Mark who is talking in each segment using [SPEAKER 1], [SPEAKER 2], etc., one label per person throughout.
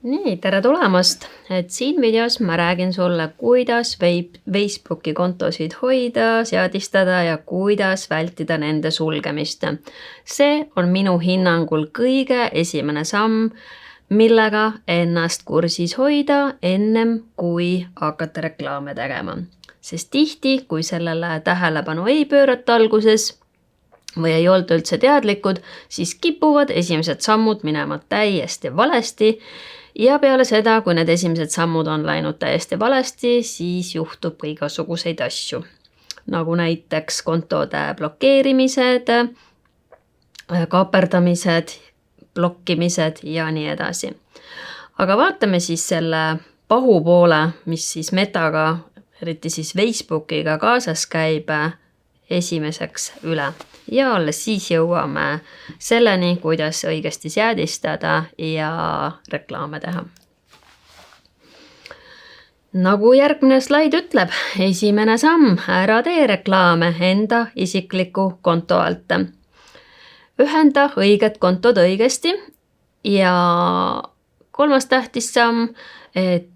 [SPEAKER 1] Nii, tere tulemast! Siin videos ma räägin sulle, kuidas Facebooki kontosid hoida, seadistada ja kuidas vältida nende sulgemist. See on minu hinnangul kõige esimene samm, millega ennast kursis hoida ennem kui hakata reklaame tegema. Sest tihti, kui sellele tähelepanu ei pöörata alguses või ei olda üldse teadlikud, siis kipuvad esimesed sammud minema täiesti valesti. Ja peale seda, kui need esimesed sammud on läinud täiesti valesti, siis juhtub ka igasuguseid asju. Nagu näiteks kontode blokeerimised, kaaperdamised, blokkimised ja nii edasi. Aga vaatame siis selle pahupoole, mis siis Metaga, eriti siis Facebookiga kaasas käib esimeseks üle. Ja alles siis jõuame selleni, kuidas õigesti seadistada ja reklaame teha. Nagu järgmine slaid ütleb, esimene samm, ära tee reklaame enda isikliku konto alt. Ühenda õiged kontod õigesti ja kolmas tähtis samm, et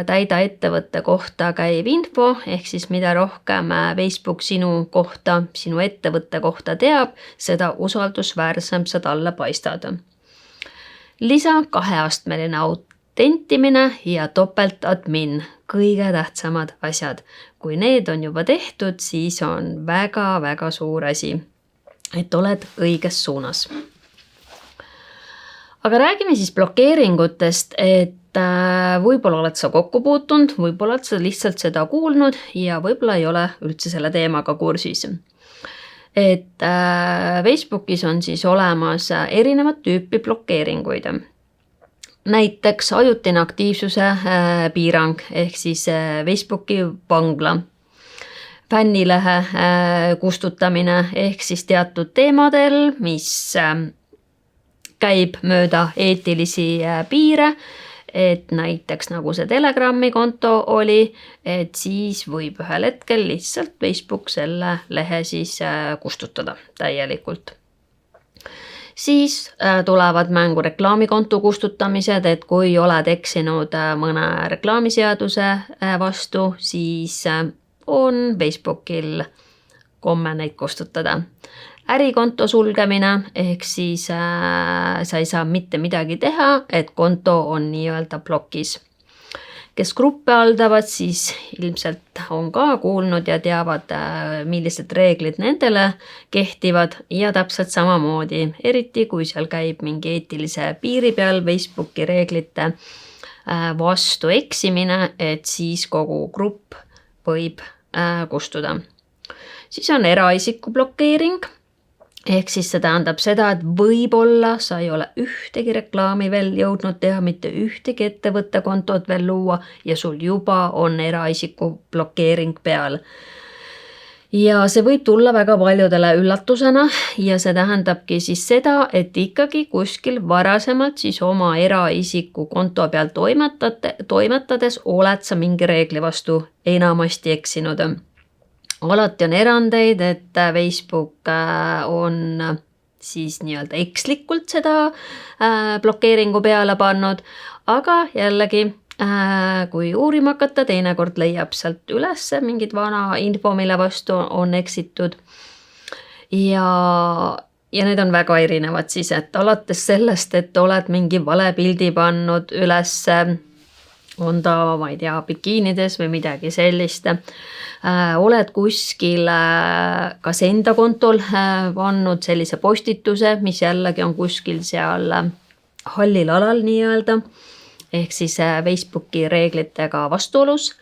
[SPEAKER 1] täida ettevõtte kohta käiv info, ehk siis mida rohkem Facebook sinu kohta, sinu ettevõtte kohta teab, seda usaldusväärsem sa talle paistad. Lisa 2-astmeline autentimine ja topeltadmin, kõige tähtsamad asjad. Kui need on juba tehtud, siis on väga-väga suur asi, et oled õiges suunas. Aga räägime siis blokeeringutest, et võib-olla oled sa kokku puutunud, võib-olla oled sa lihtsalt seda kuulnud ja võib-olla ei ole üldse selle teemaga kursis. Et Facebookis on siis olemas erinevad tüüpi blokeeringuid. Näiteks ajutine aktiivsuse piirang ehk siis Facebooki vangla. Fännilehe kustutamine ehk siis teatud teemadel, mis käib mööda eetilisi piire, et näiteks nagu see Telegrami konto oli, et siis võib ühel hetkel lihtsalt Facebook selle lehe siis kustutada täielikult. Siis tulevad mängu reklaamikonto kustutamised, et kui oled eksinud mõne reklaamiseaduse vastu, siis on Facebookil komme neid kustutada. Ärikonto sulgemine, ehk siis sa ei saa mitte midagi teha, et konto on nii-öelda blokis. Kes gruppe haldavad, siis ilmselt on ka kuulnud ja teavad, millised reeglid nendele kehtivad ja täpselt samamoodi, eriti kui seal käib mingi eetilise piiri peal Facebooki reeglite vastu eksimine, et siis kogu grupp võib kustuda. Siis on eraisiku blokeering. Ehk siis see tähendab seda, et võib-olla sa ei ole ühtegi reklaami veel jõudnud teha, mitte ühtegi ettevõtte kontot veel luua ja sul juba on eraisiku blokeering peal. Ja see võib tulla väga paljudele üllatusena ja see tähendabki siis seda, et ikkagi kuskil varasemalt siis oma eraisiku konto peal toimetades oled sa mingi reegli vastu enamasti eksinud. Alati on erandeid, et Facebook on siis nii-öelda ekslikult seda blokeeringu peale pannud, aga jällegi, kui uurima hakata, teinekord leiab sealt üles mingit vana info, mille vastu on eksitud. Ja need on väga erinevad siis, et alates sellest, et oled mingi vale pildi pannud üles, on ta, ma ei tea, bikiinides või midagi sellist. Oled kuskil kas enda kontol pannud sellise postituse, mis jällegi on kuskil seal hallil alal nii-öelda, ehk siis Facebooki reeglitega vastuolus,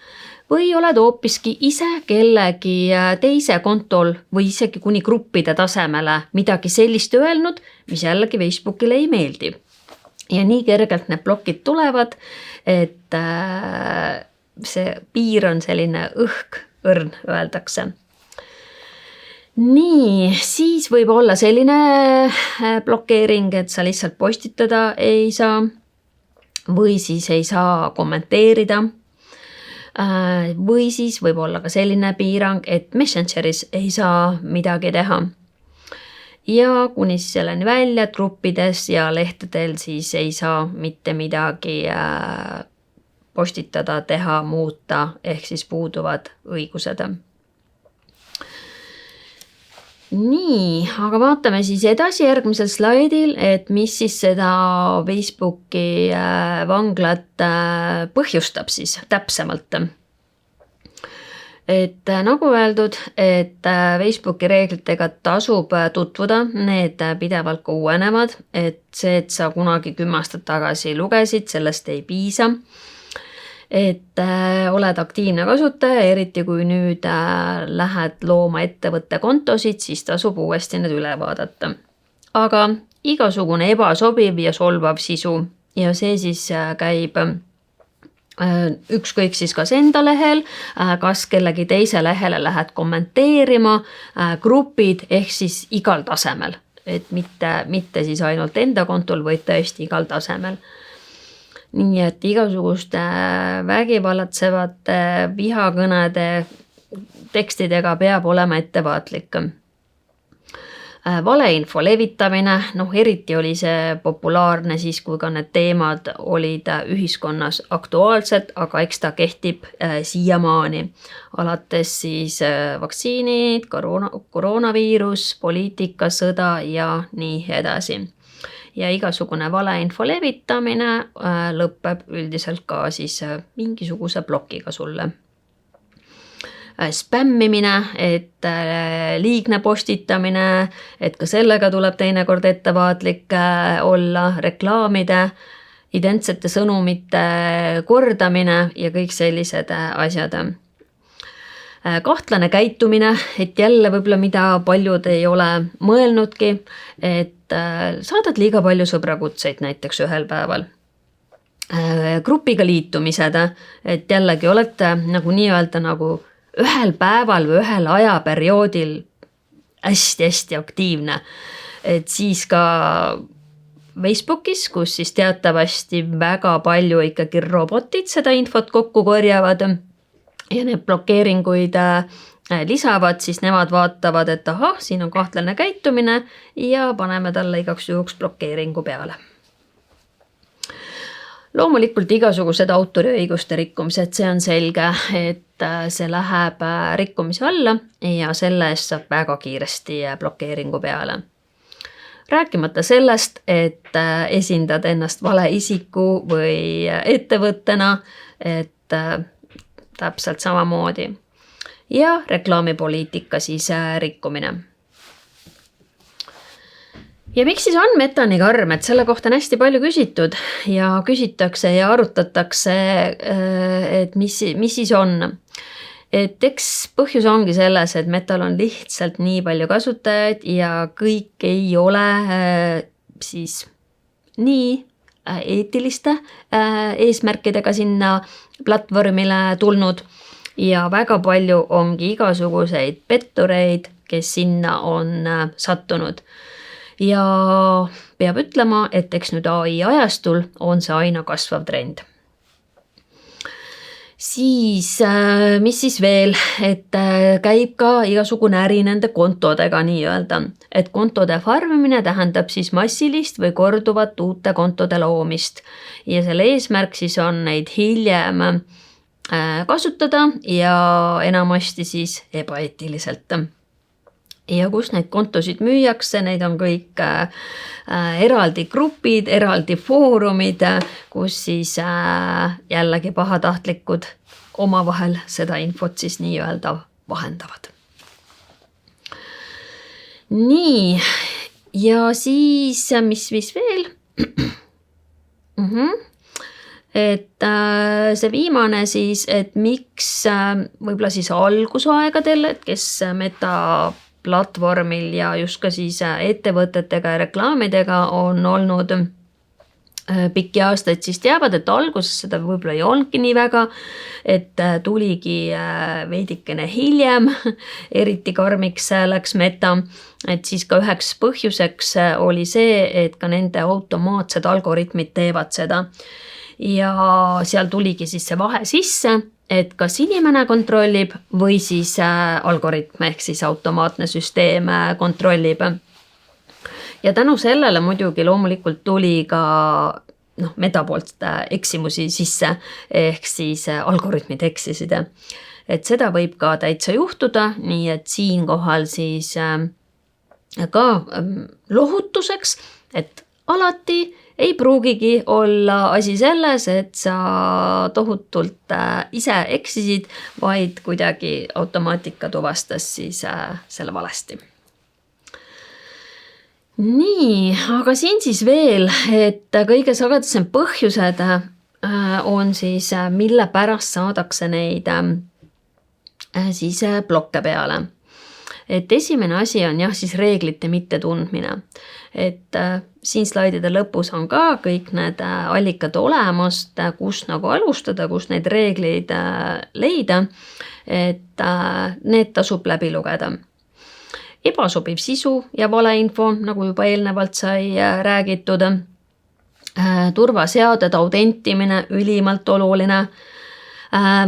[SPEAKER 1] või oled hoopiski ise kellegi teise kontol või isegi kuni gruppide tasemele midagi sellist öelnud, mis jällegi Facebookile ei meeldi. Ja nii kergelt need blokid tulevad, et see piir on selline õrn, öeldakse. Nii, siis võib olla selline blokeering, et sa lihtsalt postitada ei saa või siis ei saa kommenteerida. Või siis võib olla ka selline piirang, et Messengeris ei saa midagi teha. ja kuni siis selleni välja, et gruppides ja lehtedel siis ei saa mitte midagi postitada, teha, muuta, ehk siis puuduvad õigused. Nii, aga vaatame siis edasi järgmisel slaidil, et mis siis seda Facebooki vanglat põhjustab siis täpsemalt. Et nagu öeldud, et Facebooki reeglitega tasub tutvuda, need pidevalt ka uuenevad, et see, et sa kunagi 10 aastat tagasi lugesid, sellest ei piisa. Et oled aktiivne kasutaja, eriti kui nüüd lähed looma ettevõtte kontosid, siis tasub uuesti need üle vaadata. Aga igasugune ebasobiv ja solvav sisu ja see siis käib ükskõik siis kas enda lehel, kas kellegi teise lehele lähed kommenteerima, grupid ehk siis igal tasemel, et mitte siis ainult enda kontol, vaid tõesti igal tasemel. Nii et igasuguste vägivallatsevate vihakõnede tekstidega peab olema ettevaatlik. Valeinfo levitamine, eriti oli see populaarne siis, kui ka need teemad olid ühiskonnas aktuaalsed, aga eks ta kehtib siiamaani. Alates siis vaktsiinid, koroonaviirus, poliitika, sõda ja nii edasi. Ja igasugune valeinfo levitamine lõpeb üldiselt ka siis mingisuguse blokiga sulle. Spämmimine, et liigne postitamine, et ka sellega tuleb teinekord ettevaatlik olla, reklaamide, identsete sõnumite kordamine ja kõik sellised asjad. Kahtlane käitumine, et jälle võib-olla mida paljud ei ole mõelnudki, et saadad liiga palju sõbrakutseid näiteks ühel päeval. Grupiga liitumised, et jällegi olete nagu nii-öelda nagu ühel päeval või ühel ajaperioodil hästi aktiivne, et siis ka Facebookis, kus siis teatavasti väga palju ikkagi robotid seda infot kokku korjavad ja need blokeeringuid lisavad, siis nemad vaatavad, et ahah, siin on kahtlane käitumine ja paneme talle igaks juhuks blokeeringu peale. Loomulikult igasugused autoriõiguste rikkumised, see on selge, et see läheb rikkumise alla ja selle eest saab väga kiiresti blokeeringu peale. Rääkimata sellest, et esindad ennast valeisiku või ettevõttena, et täpselt samamoodi. Ja reklaamipoliitika siis rikkumine. Ja miks siis on Meta nii karm, et selle kohta on hästi palju küsitud ja küsitakse ja arutatakse, et mis siis on. Et eks põhjus ongi selles, et Metal on lihtsalt nii palju kasutajaid ja kõik ei ole siis nii eetiliste eesmärkidega sinna platvormile tulnud ja väga palju ongi igasuguseid pettureid, kes sinna on sattunud. Ja peab ütlema, et eks nüüd AI ajastul on see aina kasvav trend. Siis, mis siis veel, et käib ka igasugune äri nende kontodega nii-öelda, et kontode farmimine tähendab siis massilist või korduvat uute kontode loomist ja selle eesmärk siis on neid hiljem kasutada ja enamasti siis ebaeetiliselt. Ja kus neid kontosid müüakse, neid on kõik eraldi grupid, eraldi foorumid, kus siis jällegi pahatahtlikud omavahel seda infot siis nii-öelda vahendavad. Nii, ja siis mis veel? Et see viimane siis, et miks võib-olla siis algusaegadel, et kes Meta platvormil ja just ka siis ettevõtetega ja reklaamidega on olnud pikki aastaid, siis teavad, et alguses seda võib-olla ei olnudki nii väga, et tuligi veidikene hiljem, eriti karmiks läks Meta, et siis ka üheks põhjuseks oli see, et ka nende automaatsed algoritmid teevad seda. Ja seal tuligi siis see vahe sisse, et kas inimene kontrollib või siis algoritm ehk siis automaatne süsteem kontrollib. ja tänu sellele muidugi loomulikult tuli ka meta poolt eksimusi sisse, ehk siis algoritmid eksisid. Et seda võib ka täitsa juhtuda, nii et siinkohal siis ka lohutuseks, et alati ei pruugigi olla asi selles, et sa tohutult ise eksisid, vaid kuidagi automaatika tuvastas siis selle valesti. Nii, aga siin siis veel, et kõige sagedasem põhjused on siis, mille pärast saadakse neid siis blokke peale. Et esimene asi on siis reeglite mitte tundmine. Et siin slaidide lõpus on ka kõik need allikad olemast, kus nagu alustada, kus neid reegleid leida, et need tasub läbi lugeda. Ebasobiv sisu ja valeinfo, nagu juba eelnevalt sai räägitud. Turvaseaded, autentimine, ülimalt oluline.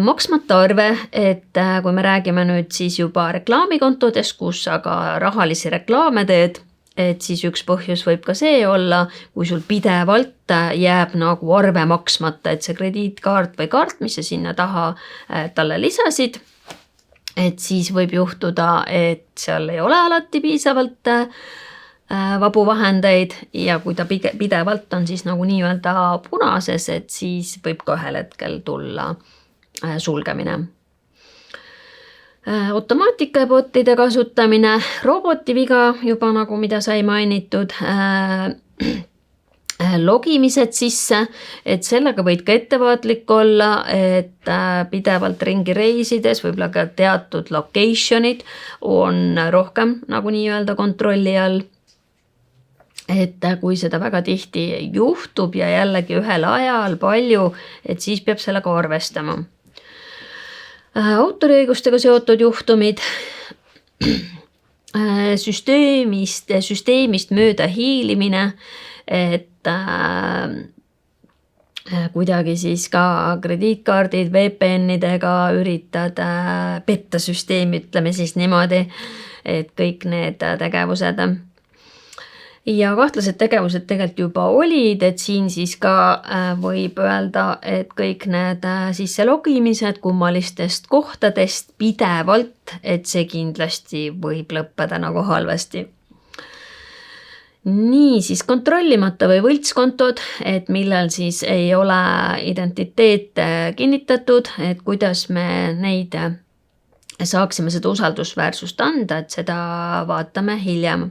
[SPEAKER 1] Maksmata arve, et kui me räägime nüüd siis juba reklaamikontodest, kus aga rahalisi reklaame teed, et siis üks põhjus võib ka see olla, kui sul pidevalt jääb nagu arve maksmata, et see krediitkaart või kaart, mis sa sinna taha talle lisasid, et siis võib juhtuda, et seal ei ole alati piisavalt vabu vahendeid ja kui ta pidevalt on siis nagu nii-öelda punases, et siis võib ka ühel hetkel tulla sulgemine. Automaatika ja botide kasutamine, roboti viga juba nagu mida sai mainitud, logimised sisse, et sellega võid ka ettevaatlik olla, et pidevalt ringi reisides, võib-olla ka teatud locationid on rohkem nagu nii-öelda kontrolli all. Et kui seda väga tihti juhtub ja jällegi ühel ajal palju, et siis peab sellega arvestama. Autoriõigustega seotud juhtumid, süsteemist mööda hiilimine, et kuidagi siis ka krediitkaardid VPN-idega üritad petta süsteemi, ütleme siis niimoodi, et kõik need tegevused. Ja kahtlased tegevused tegelikult juba olid, et siin siis ka võib öelda, et kõik need sisse logimised kummalistest kohtadest pidevalt, et see kindlasti võib lõppeda nagu halvasti. Nii, siis kontrollimata või võltskontod, et millal siis ei ole identiteet kinnitatud, et kuidas me neid saaksime seda usaldusväärsust anda, et seda vaatame hiljem.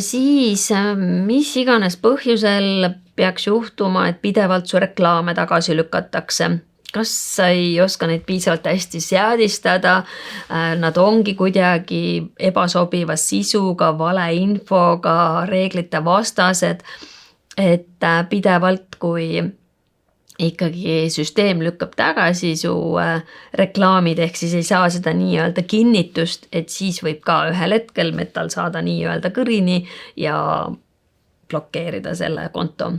[SPEAKER 1] Siis mis iganes põhjusel peaks juhtuma, et pidevalt su reklaame tagasi lükatakse. Kas sa ei oska neid piisavalt hästi seadistada, nad ongi kuidagi ebasobiva sisuga, valeinfoga, reeglite vastased, et pidevalt kui ikkagi süsteem lükkab tagasi su reklaamid, ehk siis ei saa seda nii-öelda kinnitust, et siis võib ka ühel hetkel metal saada nii-öelda kõrini ja blokeerida selle konto.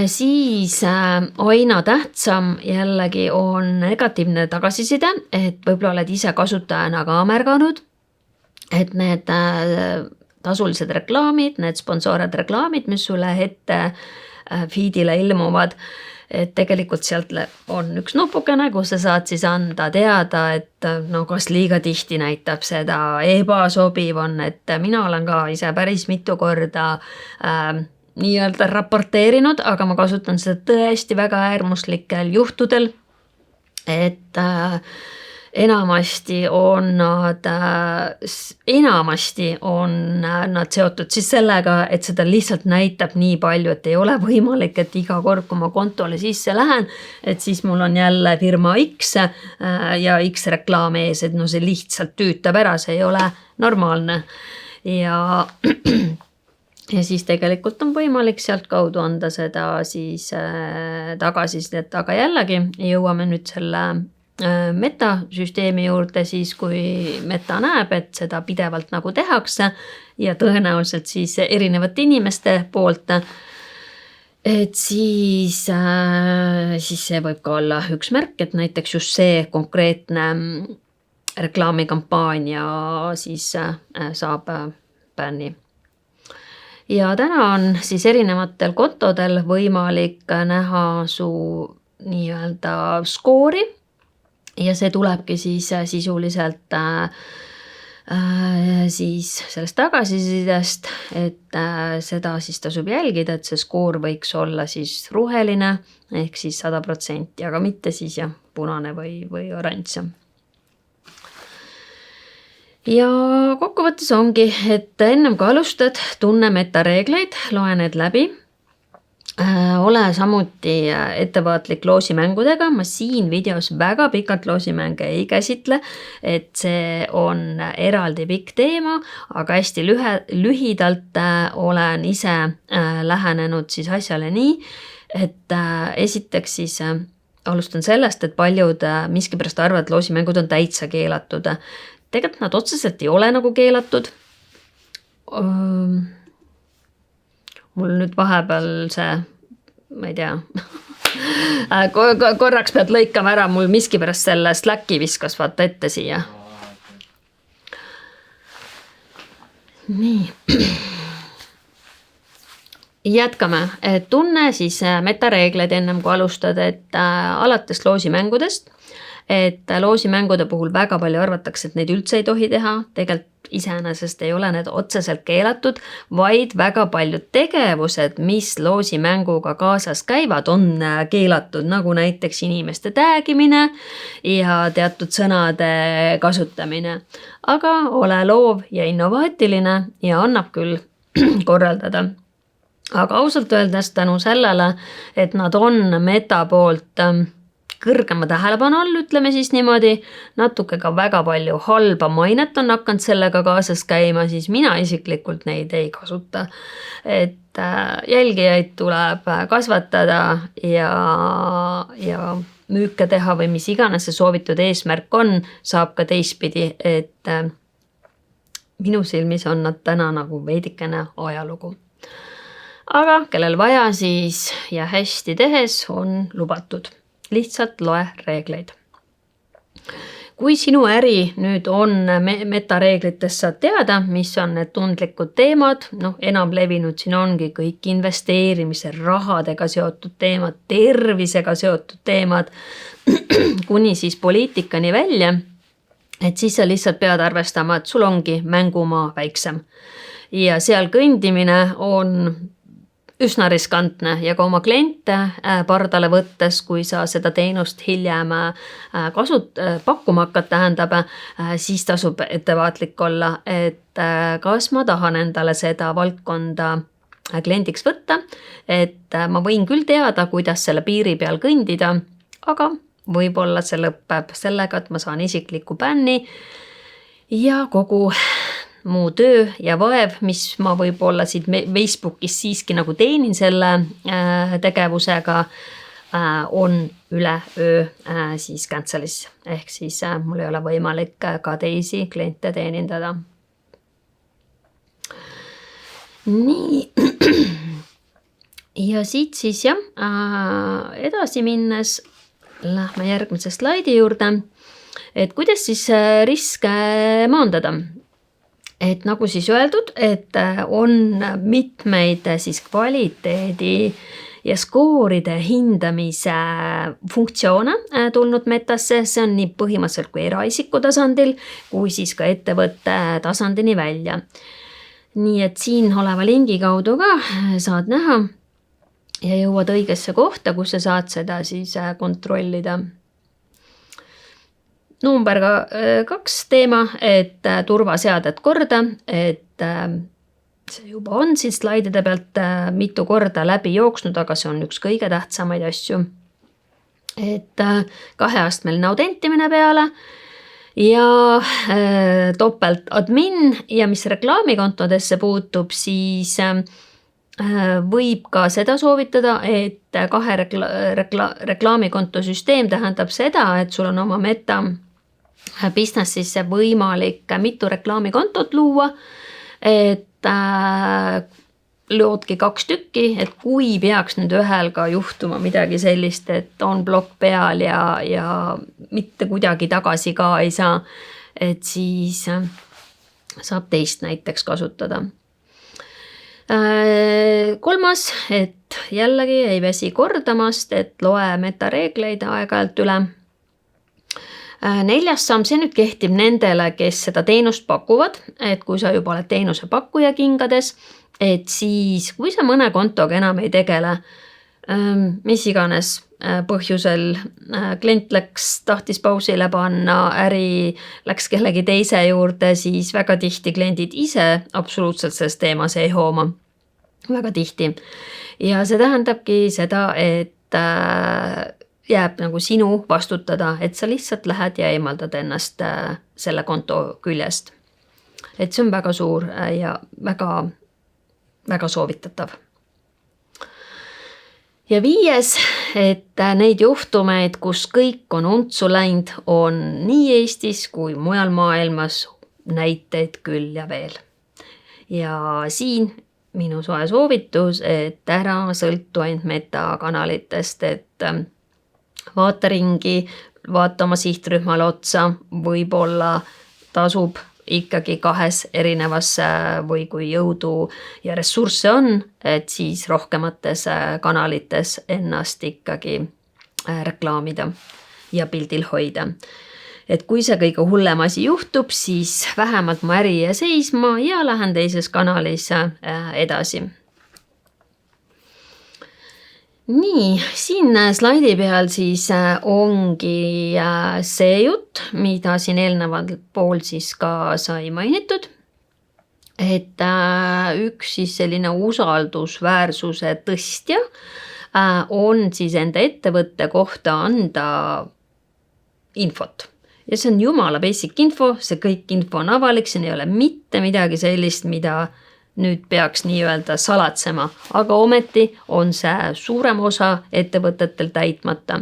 [SPEAKER 1] Siis aina tähtsam jällegi on negatiivne tagasiside, et võib-olla oled ise kasutajana ka märganud, et need tasulised reklaamid, need sponsoorad reklaamid, mis sulle ette feedile ilmuvad, et tegelikult sealt on üks nupukene, kus sa saad siis anda teada, et kas liiga tihti näitab seda, ebasobiv on, et mina olen ka ise päris mitu korda nii-öelda raporteerinud, aga ma kasutan seda tõesti väga äärmuslikel juhtudel, et enamasti on nad seotud siis sellega, et seda lihtsalt näitab nii palju, et ei ole võimalik, et iga kord, kui ma kontole sisse lähen, et siis mul on jälle firma X ja X reklaam ees, et see lihtsalt tüütab ära, see ei ole normaalne. Ja siis tegelikult on võimalik sealt kaudu anda seda siis tagasisidet, aga jällegi jõuame nüüd selle metasüsteemi juurde siis, kui meta näeb, et seda pidevalt nagu tehakse ja tõenäoliselt siis erinevate inimeste poolt, et siis see võib ka olla üks märk, et näiteks just see konkreetne reklaamikampaania siis saab bänni. Ja täna on siis erinevatel kontodel võimalik näha su nii-öelda skoori ja see tulebki siis sisuliselt siis sellest tagasisidest, et seda siis tasub jälgida, et see skoor võiks olla siis roheline ehk siis 100%, aga mitte siis punane või oranž. Ja kokkuvõttes ongi, et ennem kui alustad, tunne metareegleid, loe need läbi. Ole samuti ettevaatlik loosimängudega, ma siin videos väga pikalt loosimänge ei käsitle, et see on eraldi pikk teema, aga hästi lühidalt olen ise lähenenud siis asjale nii, et esiteks siis alustan sellest, et paljud miskipärast arvavad, et loosimängud on täitsa keelatud. Tegelikult nad otseselt ei ole nagu keelatud. Mul nüüd vahepeal see, ma ei tea, korraks pead lõikama ära, mul miskipärast selle Slacki viskas vaata ette siia. Nii. Jätkame, tunne siis metareegleid ennem kui alustad, et alates loosimängudest, et loosimängude puhul väga palju arvatakse, et neid üldse ei tohi teha, tegelikult iseenesest ei ole need otseselt keelatud, vaid väga paljud tegevused, mis loosimänguga kaasas käivad, on keelatud, nagu näiteks inimeste täägimine ja teatud sõnade kasutamine. Aga ole loov ja innovaatiline ja annab küll korraldada. Aga ausalt öeldes tänu sellele, et nad on meta poolt kõrgema tähelepanu all, ütleme siis niimoodi, natuke ka väga palju halba mainet on hakanud sellega kaasas käima, siis mina isiklikult neid ei kasuta. Et jälgijaid tuleb kasvatada ja müüke teha või mis iganes see soovitud eesmärk on, saab ka teistpidi, et minu silmis on nad täna nagu veidikene ajalugu. Aga kellel vaja siis ja hästi tehes on lubatud. Lihtsalt loe reegleid. Kui sinu äri nüüd on metareeglitest saad teada, mis on need tundlikud teemad, enam levinud siin ongi kõik investeerimise, rahadega seotud teemad, tervisega seotud teemad, kuni siis poliitikani välja, et siis sa lihtsalt pead arvestama, et sul ongi mängumaa väiksem. Ja seal kõndimine on üsna riskantne ja ka oma kliente pardale võttes, kui sa seda teenust hiljem pakkuma hakkad, tähendab, siis tasub ettevaatlik olla, et kas ma tahan endale seda valdkonda kliendiks võtta, et ma võin küll teada, kuidas selle piiri peal kõndida, aga võib-olla see lõpeb sellega, et ma saan isikliku bänni ja kogu muu töö ja vaev, mis ma võib-olla siit Facebookis siiski nagu teenin selle tegevusega, on üle öö siis cancelis. Ehk siis mul ei ole võimalik ka teisi kliente teenindada. Nii. Ja siit siis edasi minnes lähme järgmise slaidi juurde, et kuidas siis riske maandada. Et nagu siis öeldud, et on mitmeid siis kvaliteedi ja skooride hindamise funktsioone tulnud metasse, see on nii põhimõtteliselt kui eraisiku tasandil, kui siis ka ettevõtte tasandini välja. Nii et siin oleva lingi kaudu ka saad näha ja jõuad õigesse kohta, kus sa saad seda siis kontrollida. Number 2 teema, et turvaseadet korda, et see juba on siis slaidide pealt mitu korda läbi jooksnud, aga see on üks kõige tähtsamaid asju. Et 2-astmeline autentimine peale ja topelt admin ja mis reklaamikontodesse puutub, siis võib ka seda soovitada, et 2 reklaamikonto süsteem tähendab seda, et sul on oma meta businessisse võimalik mitu reklaamikontot luua, et loodki 2 tükki, et kui peaks nüüd ühel ka juhtuma midagi sellist, et on blokk peal ja mitte kuidagi tagasi ka ei saa, et siis saab teist näiteks kasutada. Kolmas, et jällegi ei väsi kordamast, et loe metareegleid aeg-ajalt üle. Neljas samm, see nüüd kehtib nendele, kes seda teenust pakuvad, et kui sa juba oled teenuse pakkuja kingades, et siis kui sa mõne kontoga enam ei tegele, mis iganes põhjusel klient tahtis pausile panna, äri läks kellegi teise juurde, siis väga tihti kliendid ise absoluutselt selles teemas ei hooma. Väga tihti. Ja see tähendabki seda, et jääb nagu sinu vastutada, et sa lihtsalt lähed ja eemaldad ennast selle konto küljest. Et see on väga suur ja väga, väga soovitatav. Ja viies, et neid juhtumeid, kus kõik on untsu läinud, on nii Eestis kui mujal maailmas näiteid küll ja veel. Ja siin minu soe soovitus, et ära sõltu ainult metakanalitest, et vaata ringi, vaata oma sihtrühmale otsa, võib-olla tasub ikkagi 2 erinevas või kui jõudu ja ressursse on, et siis rohkemates kanalites ennast ikkagi reklaamida ja pildil hoida. Et kui see kõige hullem asi juhtub, siis vähemalt mu äri jää seisma ja lähen teises kanalis edasi. Nii, siin slaidi peal siis ongi see jutt, mida siin eelneval pool siis ka sai mainitud, et üks siis selline usaldusväärsuse tõstja on siis enda ettevõtte kohta anda infot. Ja see on jumala basic info, see kõik info on avalik, siin ei ole mitte midagi sellist, mida nüüd peaks nii-öelda salatsema, aga ometi on see suurem osa ettevõtetel täitmata.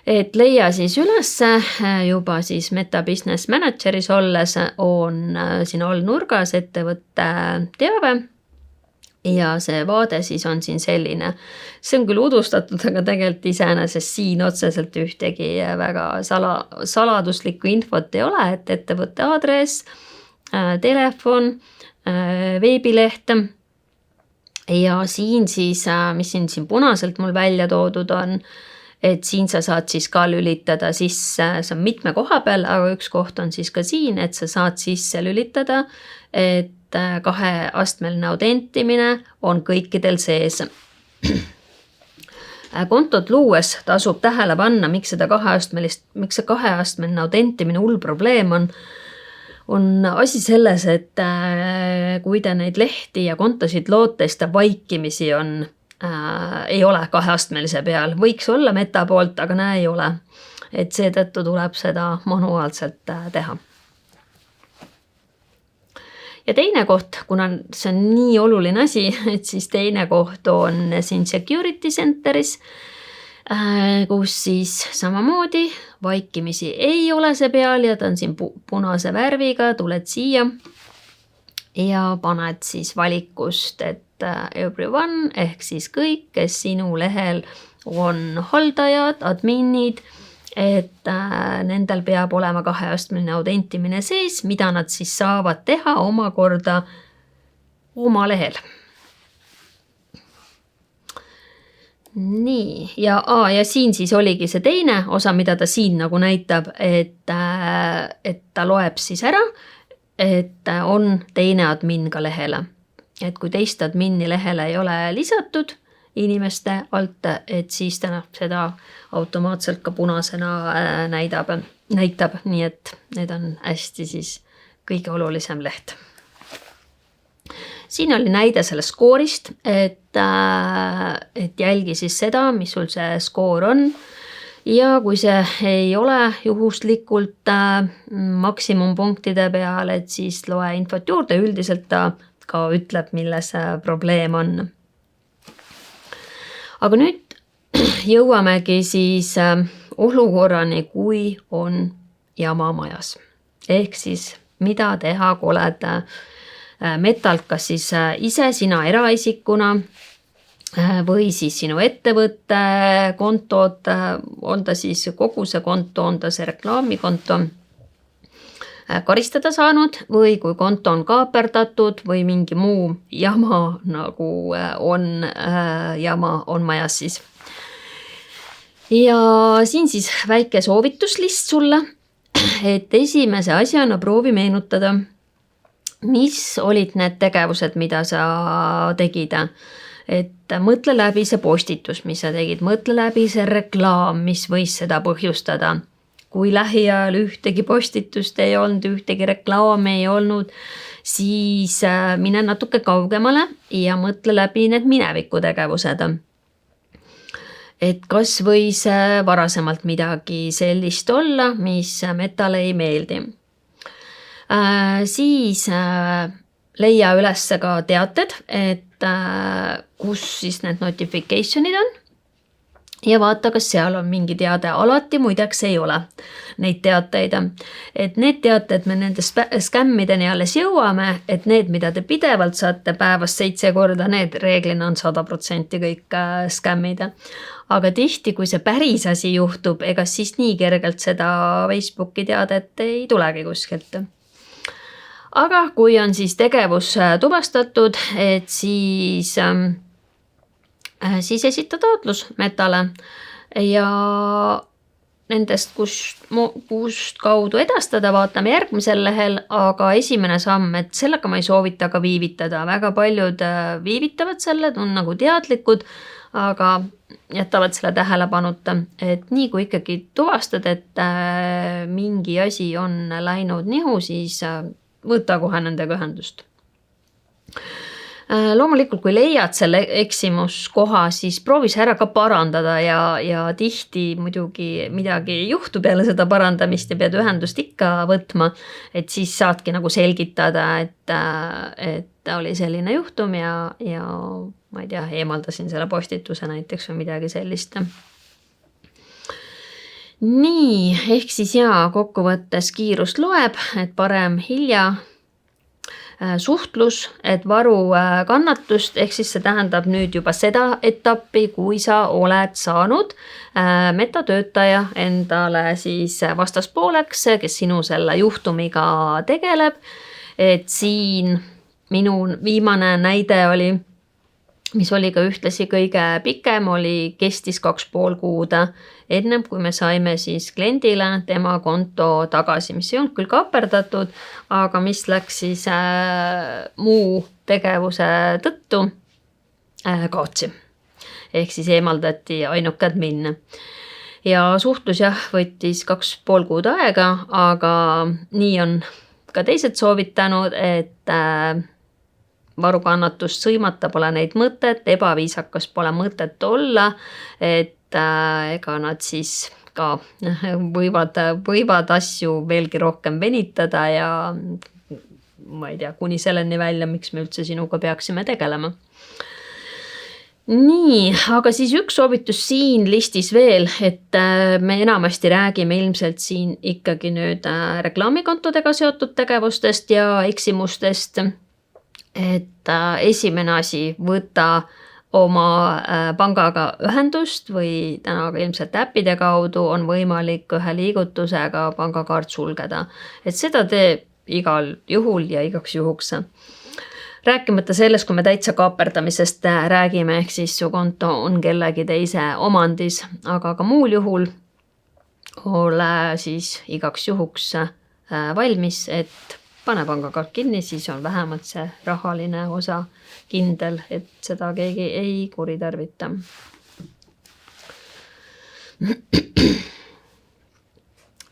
[SPEAKER 1] Et leia siis üles juba siis Meta Business Manageris olles on siin all nurgas ettevõtte teave ja see vaade siis on siin selline. See on küll udustatud, aga tegelikult iseenesest siin otseselt ühtegi väga saladuslikku infot ei ole, et ettevõtte aadress, telefon, veebileht ja siin siis, mis siin punaselt mul välja toodud on, et siin sa saad siis ka lülitada sisse, see on mitme koha peal, aga üks koht on siis ka siin, et sa saad sisse lülitada, et 2-astmeline autentimine on kõikidel sees. Kontot luues tasub tähele panna, miks see 2-astmeline autentimine hull probleem on asi selles, et kui te neid lehti ja kontosid loote, siis ta vaikimisi ei ole 2-astmelise peal. Võiks olla Meta poolt, aga näe ei ole. Et seetõttu tuleb seda manuaalselt teha. Ja teine koht, kuna see on nii oluline asi, et siis teine koht on siin Security Centeris, kus siis samamoodi vaikimisi ei ole see peal ja ta on siin punase värviga, tuled siia ja paned siis valikust, et everyone ehk siis kõik, kes sinu lehel on haldajad, adminid, et nendel peab olema 2-astmeline autentimine sees, mida nad siis saavad teha omakorda oma lehel. Nii, ja siin siis oligi see teine osa, mida ta siin nagu näitab, et ta loeb siis ära, et on teine admin ka lehele. Et kui teist admini lehele ei ole lisatud inimeste alt, et siis ta seda automaatselt ka punasena näitab, nii et need on hästi siis kõige olulisem leht. Siin oli näide selle skoorist, et jälgi siis seda, mis sul see skoor on ja kui see ei ole juhuslikult maksimumpunktide peal, et siis loe infot juurde, üldiselt ta ka ütleb, milles probleem on. Aga nüüd jõuamegi siis olukorrani, kui on jama majas. Ehk siis mida teha, kui oled Metalt kas siis ise sina eraisikuna või siis sinu ettevõtte kontod, on ta siis kogu see konto, on ta see reklaamikonto. karistada saanud või kui konto on kaaperdatud või mingi muu jama nagu on majas siis. Ja siin siis väike soovituslist sulle, et esimese asjana proovi meenutada, mis olid need tegevused, mida sa tegid. Et mõtle läbi see postitus, mis sa tegid, mõtle läbi see reklaam, mis võis seda põhjustada. Kui lähiajal ühtegi postitust ei olnud, ühtegi reklaami ei olnud, siis mine natuke kaugemale ja mõtle läbi need minevikutegevused. Et kas võis varasemalt midagi sellist olla, mis Metale ei meeldi. Siis leia üles ka teated, et kus siis need notificationid on ja vaata, kas seal on mingi teade. Alati muideks ei ole neid teateid. Et need teated me nende skämmideni alles jõuame, et need, mida te pidevalt saate päevas 7 korda, need reeglina on 100% kõik skämmid. Aga tihti, kui see päris asi juhtub, ega siis nii kergelt seda Facebooki teadet ei tulegi kuskilt. Aga kui on siis tegevus tuvastatud, et siis esita taotlus Metale ja nendest, kust kaudu edastada, vaatame järgmisel lehel, aga esimene samm, et sellega ma ei soovita ka viivitada. Väga paljud viivitavad selle, on nagu teadlikud, aga jätavad selle tähelepanuta, et nii kui ikkagi tuvastad, et mingi asi on läinud nihu, siis võta kohe nendega ühendust. Loomulikult, kui leiad selle eksimuskoha, siis proovis ära ka parandada ja tihti muidugi midagi juhtub peale seda parandamist ja pead ühendust ikka võtma, et siis saadki nagu selgitada, et oli selline juhtum ja ma ei tea, eemaldasin selle postituse näiteks või midagi sellist. Nii, ehk siis kokkuvõttes kiirust loeb, et parem hilja. Suhtlus, et varu kannatust, ehk siis see tähendab nüüd juba seda etappi, kui sa oled saanud metatöötaja endale siis vastaspooleks, kes sinu selle juhtumiga tegeleb. Et siin minu viimane näide oli, mis oli ka ühtlasi kõige pikem, kestis 2,5 kuud ennem, kui me saime siis kliendile tema konto tagasi, mis ei olnud küll kaaperdatud, aga mis läks siis muu tegevuse tõttu kaotsi. Ehk siis eemaldati ainuke admin. Ja suhtlus võttis 2,5 kuud aega, aga nii on ka teised soovitanud, et varukannatust sõimata pole neid mõtet, ebaviisakas pole mõtet olla, et ega nad siis ka võivad asju veelgi rohkem venitada ja ma ei tea, kuni selleni välja, miks me üldse sinuga peaksime tegelema. Nii, aga siis üks soovitus siin listis veel, et me enamasti räägime ilmselt siin ikkagi nüüd reklaamikontodega seotud tegevustest ja eksimustest. Et esimene asi, võta oma pangaga ühendust või tänaga ilmselt äppide kaudu on võimalik ühe liigutusega pangakaart sulgeda. Et seda teeb igal juhul ja igaks juhuks. Rääkimata sellest, kui me täitsa kaaperdamisest räägime, ehk siis su konto on kellegi teise omandis, aga ka muul juhul ole siis igaks juhuks valmis, et pane pangakaart kinni, siis on vähemalt see rahaline osa kindel, et seda keegi ei kuritarvita.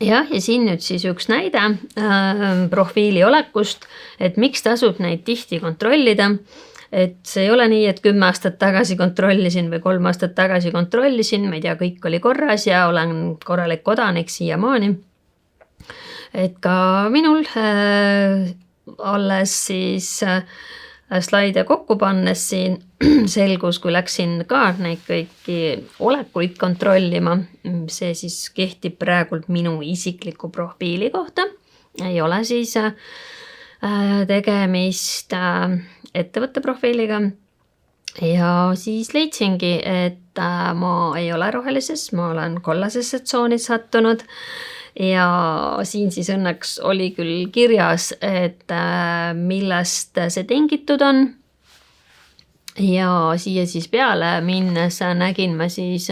[SPEAKER 1] Ja siin nüüd siis üks näide profiili olekust, et miks tasub neid tihti kontrollida. Et see ei ole nii, et 10 aastat tagasi kontrollisin või 3 aastat tagasi kontrollisin, ma ei tea, kõik oli korras ja olen korralik kodanik siiamaani. Et ka minul alles siis slaide kokku pannes siin selgus, kui läksin ka neid kõiki olekuid kontrollima. See siis kehtib praegult minu isikliku profiili kohta. Ei ole siis tegemist ettevõtte profiiliga. Ja siis leidsingi, et ma ei ole rohelises, ma olen kollasesse tsooni sattunud. ja siin siis õnneks oli küll kirjas, et millest see tingitud on. Ja siia siis peale minnes nägin ma siis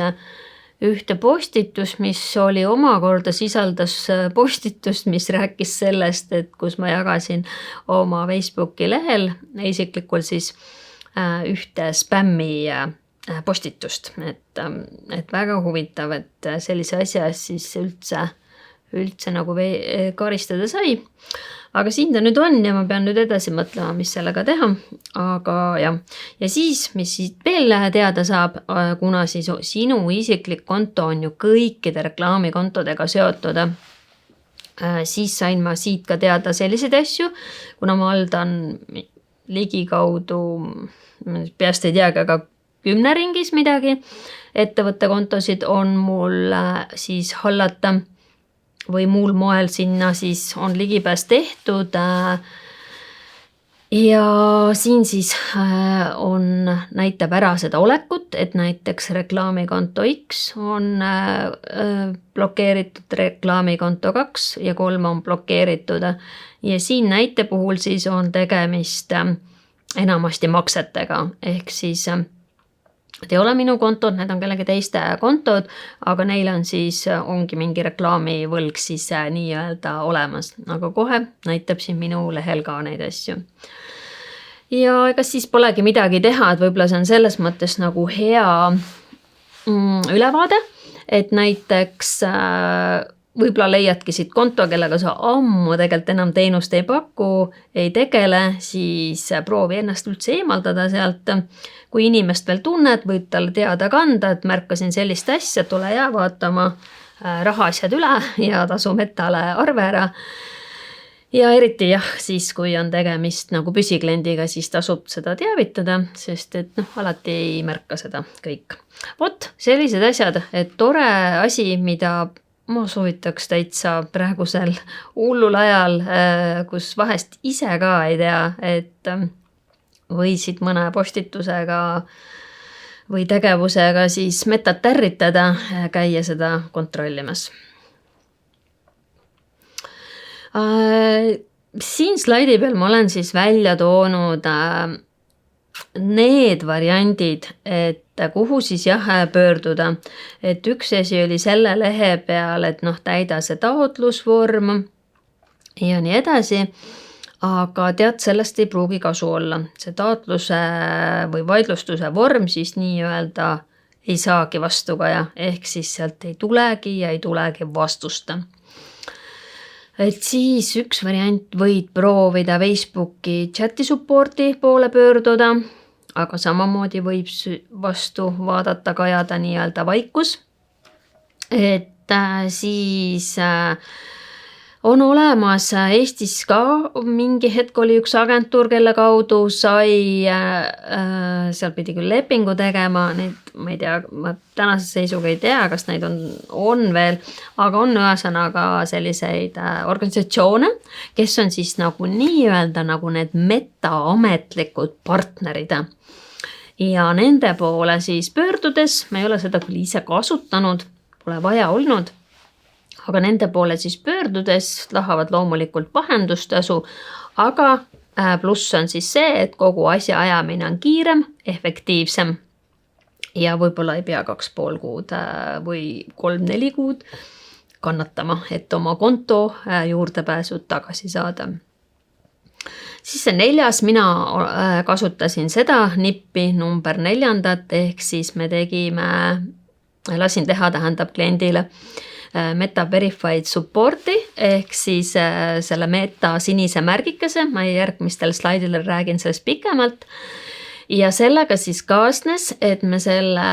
[SPEAKER 1] ühte postitust, mis oli omakorda sisaldas postitust, mis rääkis sellest, et kus ma jagasin oma Facebooki lehel isiklikul siis ühte spämmi postitust, et väga huvitav, et sellise asja siis üldse nagu karistada sai. Aga siin ta nüüd on ja ma pean nüüd edasi mõtlema, mis sellega teha. Aga jah, ja siis, mis siit veel teada saab, kuna siis sinu isiklik konto on ju kõikide reklaamikontodega seotud, siis sain ma siit ka teada selliseid asju, kuna ma haldan ligikaudu, peast ei teagi, aga 10 ringis midagi, ettevõtte kontosid on mul siis hallata või muul moel sinna siis on ligipääs tehtud. Ja siin siis näitab ära seda olekut, et näiteks reklaamikonto X on blokeeritud, reklaamikonto 2 ja 3 on blokeeritud. Ja siin näite puhul siis on tegemist enamasti maksetega, ehk siis ei ole minu kontod, need on kellegi teiste kontod, aga neil on siis, ongi mingi reklaamivõlg siis nii-öelda olemas. Aga kohe näitab siin minu lehel ka neid asju. Ja ega siis polegi midagi teha, et võib-olla see on selles mõttes nagu hea ülevaade, et näiteks võib-olla leiadki siit konto, kellega sa ammu tegelikult enam teenust ei paku, ei tegele, siis proovi ennast üldse eemaldada sealt. Kui inimest veel tunned, võid talle teada kanda, et märkasin sellist asja, tule ja vaatama rahaasjad üle ja tasu Metale arve ära. Ja eriti jah, siis kui on tegemist nagu püsikliendiga, siis tasub seda teavitada, sest et alati ei märka seda kõik. Vot, sellised asjad, et tore asi, mida ma soovitaks täitsa praegusel hullul ajal, kus vahest ise ka ei tea, et võisid mõne postitusega või tegevusega siis Metat ärritada, käia seda kontrollimas. Siin slaidi peal ma olen siis välja toonud need variandid, et kuhu siis pöörduda. Et üks asi oli selle lehe peal, et täida see taotlusvorm ja nii edasi. Aga tead, sellest ei pruugi kasu olla. See taotluse või vaidlustuse vorm siis nii-öelda ei saagi vastukaja, ehk siis sealt ei tulegi vastusta. Et siis üks variant võid proovida Facebooki chati supporti poole pöörduda, aga samamoodi võib vastu vaadata kajada nii-öelda vaikus. Et siis on olemas Eestis ka mingi hetk oli üks agentuur, kelle kaudu sai, seal pidi küll lepingu tegema, neid ma ei tea, ma tänase seisuga ei tea, kas neid on veel, aga on ühesõnaga selliseid organisatsioone, kes on siis nagu nii-öelda nagu need Meta ametlikud partnerid. Ja nende poole siis pöördudes, ma ei ole seda küll ise kasutanud, pole vaja olnud, aga nende poole siis pöördudes tahavad loomulikult vahendustasu, aga pluss on siis see, et kogu asja ajamine on kiirem, efektiivsem ja võib-olla ei pea 2,5 kuud või 3-4 kuud kannatama, et oma konto juurdepääsud tagasi saada. Siis see 4, mina kasutasin seda nippi number 4, ehk siis me lasin teha kliendile Meta Verified Supporti, ehk siis selle Meta sinise märgikese, ma järgmistel slaidil räägin sellest pikemalt. Ja sellega siis kaasnes, et me selle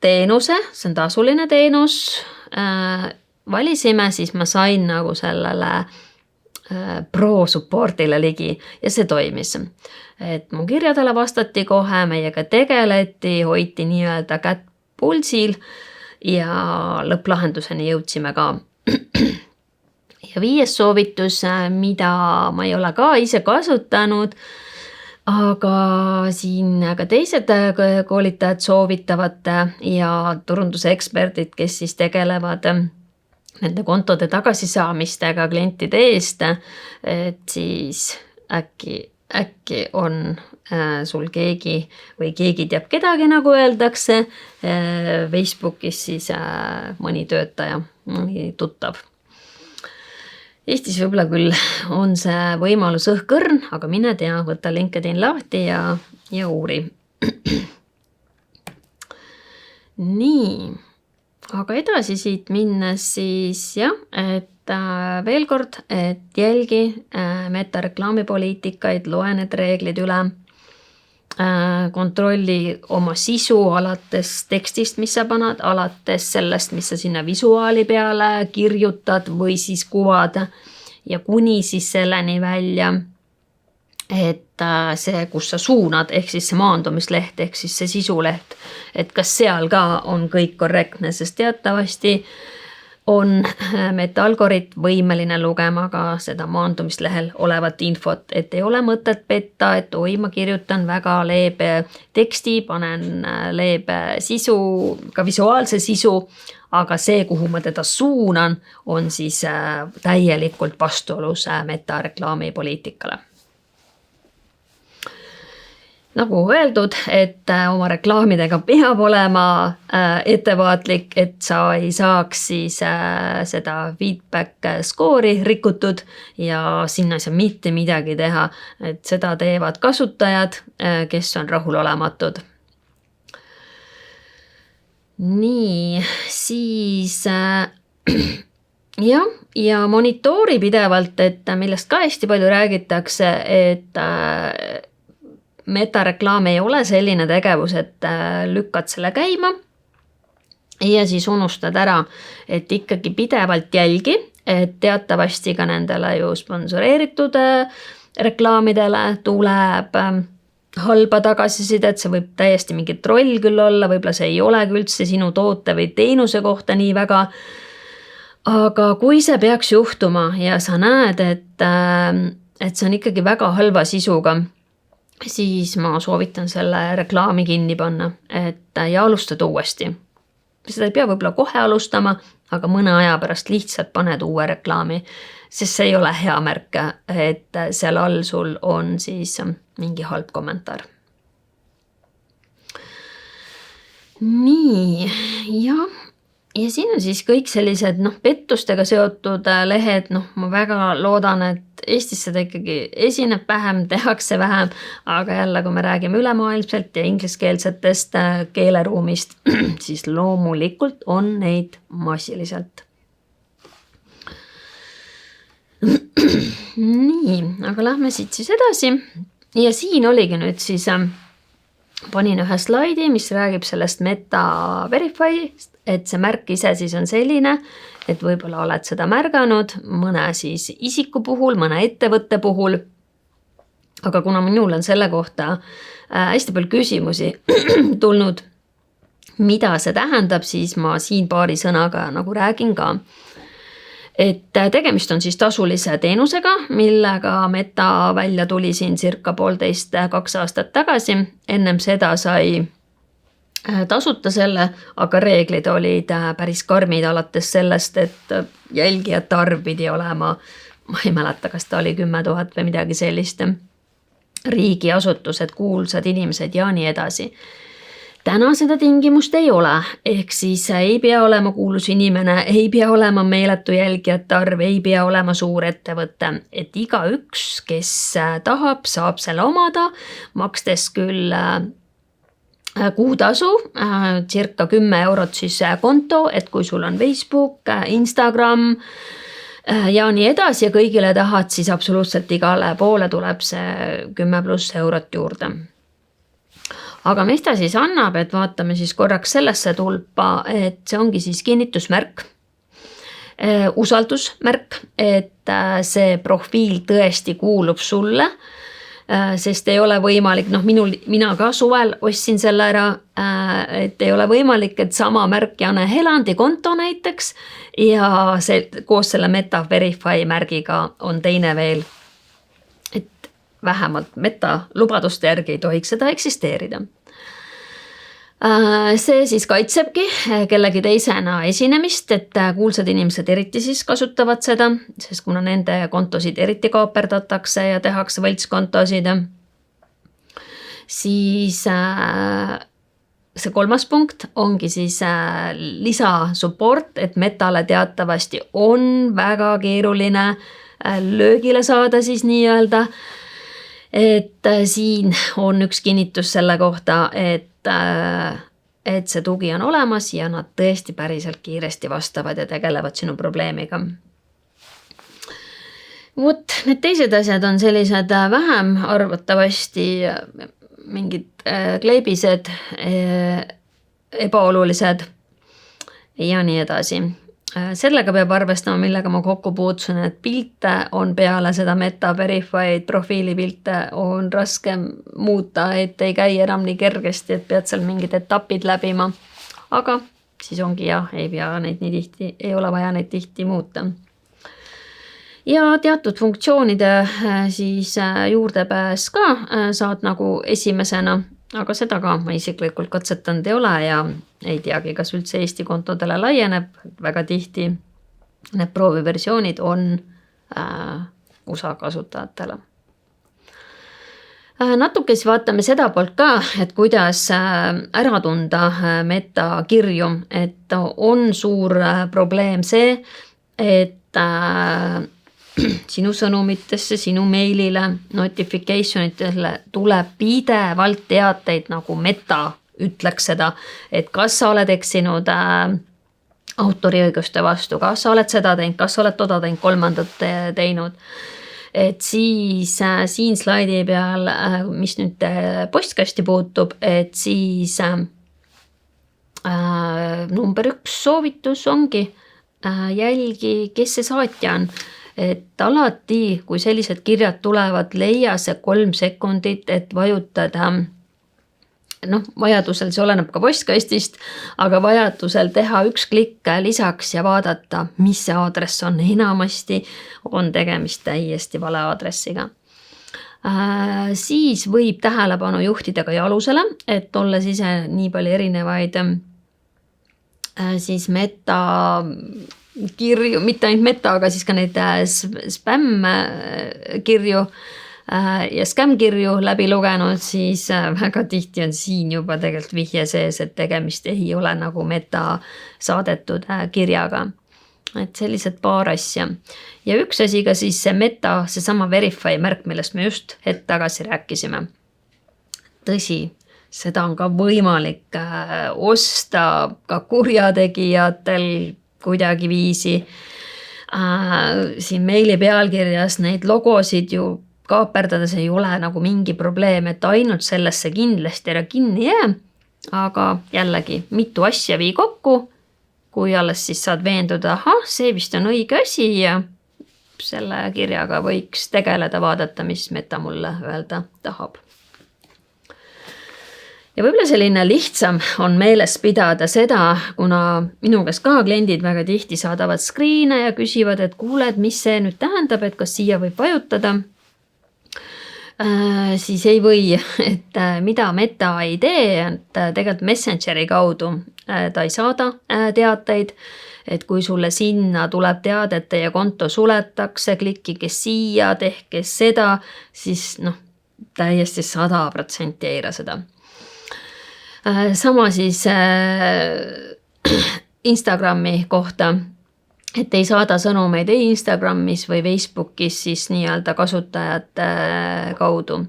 [SPEAKER 1] teenuse, see on tasuline teenus, valisime, siis ma sain nagu sellele pro supportile ligi ja see toimis. Et mu kirjadele vastati kohe, meiega tegeleti, hoiti nii-öelda kätt pulsil ja lõpplahenduseni jõudsime ka. Ja 5. soovitus, mida ma ei ole ka ise kasutanud, aga siin ka teised koolitajad soovitavad ja turunduse eksperdid, kes siis tegelevad nende kontode tagasisaamistega klientide eest, et siis äkki on sul keegi või keegi teab kedagi, nagu öeldakse, Facebookis siis mõni töötaja, mõni tuttav. Eestis võib-olla küll on see võimalus õhkõrn, aga mine tea, võta LinkedIn lahti ja uuri. Nii, aga edasi siit minnes siis jah, et veel kord, et jälgi Meta reklaamipoliitikaid, loe need reeglid üle, kontrolli oma sisu alates tekstist, mis sa panad, alates sellest, mis sa sinna visuaali peale kirjutad või siis kuvad ja kuni siis selleni välja, et see, kus sa suunad, ehk siis see maandumisleht, ehk siis see sisuleht, et kas seal ka on kõik korrektne, sest teatavasti on Meta algoritm võimeline lugema ka seda maandumislehel olevat infot, et ei ole mõtet petta, et oi, ma kirjutan väga leebe teksti, panen leebe sisu, ka visuaalse sisu, aga see, kuhu ma teda suunan, on siis täielikult vastuolus Meta reklaamipoliitikale. Nagu öeldud, et oma reklaamidega peab olema ettevaatlik, et sa ei saaks siis seda feedback skoori rikutud ja sinna ei saa mitte midagi teha, et seda teevad kasutajad, kes on rahulolematud. Nii, siis jah, ja monitoori pidevalt, et millest ka hästi palju räägitakse, et Meta reklaam ei ole selline tegevus, et lükkad selle käima ja siis unustad ära, et ikkagi pidevalt jälgi, et teatavasti ka nendele ju sponsoreeritud reklaamidele tuleb halba tagasisidet, see võib täiesti mingi troll küll olla, võib-olla see ei olegi üldse sinu toote või teenuse kohta nii väga, aga kui see peaks juhtuma ja sa näed, et see on ikkagi väga halva sisuga, siis ma soovitan selle reklaami kinni panna, et ja alustada uuesti. Seda ei pea võib-olla kohe alustama, aga mõne aja pärast lihtsalt paned uue reklaami, sest see ei ole hea märk, et seal all sul on siis mingi halb kommentaar. Nii, ja siin on siis kõik sellised pettustega seotud lehed, ma väga loodan, et Eestis seda ikkagi esineb vähem, tehakse vähem, aga jälle, kui me räägime ülemaailmselt ja ingliskeelsetest keeleruumist, siis loomulikult on neid massiliselt. Nii, aga lähme siit siis edasi ja siin oligi nüüd siis panin ühe slaidi, mis räägib sellest Meta Verify'st, et see märk ise siis on selline, et võib-olla oled seda märganud mõne siis isiku puhul, mõne ettevõtte puhul. Aga kuna minul on selle kohta hästi palju küsimusi tulnud, mida see tähendab, siis ma siin paari sõnaga nagu räägin ka. Et tegemist on siis tasulise teenusega, millega Meta välja tuli siin circa 1,5–2 aastat tagasi. Ennem seda sai tasuta selle, aga reeglid olid päris karmid alates sellest, et jälgijate arv pidi olema, ma ei mäleta, kas ta oli 10 000 või midagi sellist, riigiasutused, kuulsad inimesed ja nii edasi. Täna seda tingimust ei ole, ehk siis ei pea olema kuulus inimene, ei pea olema meeletu jälgijate arv, ei pea olema suur ettevõte, et igaüks, kes tahab, saab selle omada, makstes küll kuutasu, circa 10 € siis konto, et kui sul on Facebook, Instagram ja nii edasi ja kõigile tahad, siis absoluutselt igale poole tuleb see 10+ eurot juurde. Aga mis ta siis annab, et vaatame siis korraks sellesse tulpa, et see ongi siis kinnitusmärk, usaldusmärk, et see profiil tõesti kuulub sulle, sest ei ole võimalik, mina ka suvel ostsin selle ära, et ei ole võimalik, et sama märk Jane Helandi konto näiteks ja see, koos selle Meta Verify märgiga on teine veel. Vähemalt Meta lubaduste järgi ei tohiks seda eksisteerida. See siis kaitsebki kellegi teisena esinemist, et kuulsad inimesed eriti siis kasutavad seda, sest kuna nende kontosid eriti kaaperdatakse ja tehakse võltskontosid, siis see 3. punkt ongi siis lisasupport, et Metale teatavasti on väga keeruline löögile saada siis nii-öelda, et siin on üks kinnitus selle kohta, et see tugi on olemas ja nad tõesti päriselt kiiresti vastavad ja tegelevad sinu probleemiga. Vot, need teised asjad on sellised vähem arvatavasti mingid kleebised, ebaolulised ja nii edasi. Sellega peab arvestama, millega ma kokku puutsun, et pilte on peale seda Meta Verified profiili pilte on raske muuta, et ei käi enam nii kergesti, et pead seal mingid etapid läbima. Aga siis ongi ei ole vaja neid tihti muuta. Ja teatud funktsioonide siis juurdepääs ka saad nagu esimesena, aga seda ka ma isiklikult katsetanud ei ole ja ei teagi, kas üldse Eesti kontodele laieneb. Väga tihti need prooviversioonid on USA kasutajatele. Natuke siis vaatame seda poolt ka, et kuidas ära tunda Meta kirju, et on suur probleem see, et sinu sõnumitesse, sinu meilile, notificationitele tuleb pidevalt teateid, nagu Meta ütleks seda, et kas sa oled eksinud autoriõiguste vastu, kas sa oled seda teinud, kas sa oled toda teinud, kolmandat teinud. Et siis siin slaidi peal, mis nüüd postkasti puutub, et siis number 1 soovitus ongi jälgi, kes see saatja on. Et alati, kui sellised kirjad tulevad, leia see 3 sekundit, et vajutada, vajadusel see oleneb ka postkastist, aga vajadusel teha 1 klikk lisaks ja vaadata, mis see aadress on. Enamasti on tegemist täiesti vale aadressiga. Siis võib tähelepanu juhtida ka jalusele, et olles ise nii palju erinevaid siis Meta kirju, mitte ainult Meta, aga siis ka neid spämm kirju ja scam-kirju läbi lugenud, siis väga tihti on siin juba tegelikult vihje sees, et tegemist ei ole nagu Meta saadetud kirjaga. Et sellised paar asja. Ja üks asi ka siis see Meta, see sama Verify märk, millest me just hetk tagasi rääkisime. Tõsi, seda on ka võimalik osta ka kurjategijatel kuidagi viisi. Siin meili pealkirjas neid logosid ju kaaperdades ei ole nagu mingi probleem, et ainult sellesse kindlasti ära kinni jää. Aga jällegi, mitu asja vii kokku, kui alles siis saad veenduda, see vist on õige asi ja selle kirjaga võiks tegeleda, vaadata, mis Meta mulle öelda tahab. Ja võib-olla selline lihtsam on meeles pidada seda, kuna minu käest ka kliendid väga tihti saadavad screen'e ja küsivad, et kuule, et mis see nüüd tähendab, et kas siia võib vajutada. Siis ei või, et mida Meta ei tee, et tegelikult Messengeri kaudu ta ei saada teateid, et kui sulle sinna tuleb teade, et teie konto suletakse, klikkige siia, tehke seda, siis täiesti 100% eira seda. Sama siis Instagrami kohta, et ei saada sõnumeid ei Instagramis või Facebookis siis nii-öelda kasutajate kaudu.